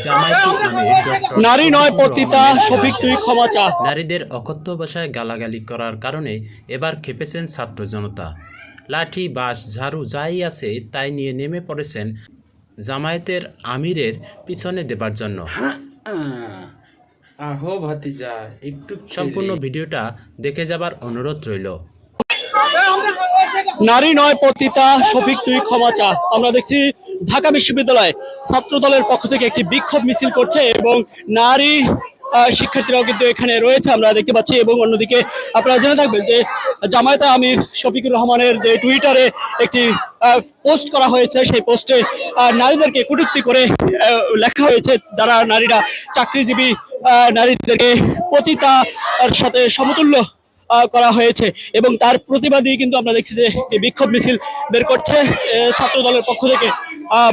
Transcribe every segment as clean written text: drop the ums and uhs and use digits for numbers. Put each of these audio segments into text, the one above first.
জামায়াতি আমির doctor নারী নয় শফিকুর পতিতা, রহমানের শফিক তুই ভাষণ। ক্ষমা চা। নারীদের অকথ্য ভাষায় গালাগালি করার কারণে এবার খেপেছেন ছাত্র জনতা। লাঠি বাঁশ ঝাড়ু যাই আছে তাই নিয়ে নেমে পড়েছেন জামায়াতের আমিরের পিছনে দেবার জন্য। আহো ভাতিজা একটু সম্পূর্ণ ভিডিওটা দেখে যাবার অনুরোধ রইল। নারী নয় পতিতা, শফিক তুই ক্ষমা চা। আমরা দেখছি ঢাকা বিশ্ববিদ্যালয় ছাত্র দলের পক্ষ থেকে একটি বিক্ষোভ মিছিল করছে এবং নারী শিক্ষার্থীরাও কিন্তু এখানে রয়েছে আমরা দেখতে পাচ্ছি। এবং অন্যদিকে আপনারা জেনে থাকবেন যে জামায়াতে আমির শফিকুর রহমানের যে টুইটারে একটি পোস্ট করা হয়েছে, সেই পোস্টে নারীদেরকে কটূক্তি করে লেখা হয়েছে যারা নারীরা চাকরিজীবী নারীদেরকে পতিতার সাথে সমতুল্য করা হয়েছে। এবং তার প্রতিবাদী কিন্তু আমরা দেখছি যে এই বিক্ষোভ মিছিল বের করছে ছাত্র দলের পক্ষ থেকে।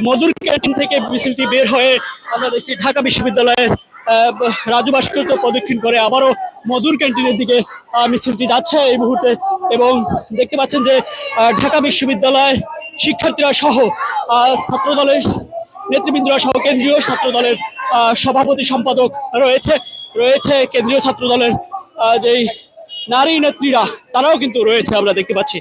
মধুর ক্যান্টিন থেকে মিছিলটি বের হয়ে আমরা দেখছি ঢাকা বিশ্ববিদ্যালয়ের রাজু ভাস্কর্য প্রদক্ষিণ করে আবারও মধুর ক্যান্টিনের দিকে মিছিলটি যাচ্ছে এই মুহূর্তে। এবং দেখতে পাচ্ছেন যে ঢাকা বিশ্ববিদ্যালয়ের শিক্ষার্থীরা সহ ছাত্র দলের নেতৃবৃন্দরা সহ কেন্দ্রীয় ছাত্র দলের সভাপতি সম্পাদক রয়েছে কেন্দ্রীয় ছাত্র দলের যেই নারী নেত্রীরা তারাও কিন্তু রয়েছে আমরা দেখতে পাচ্ছি।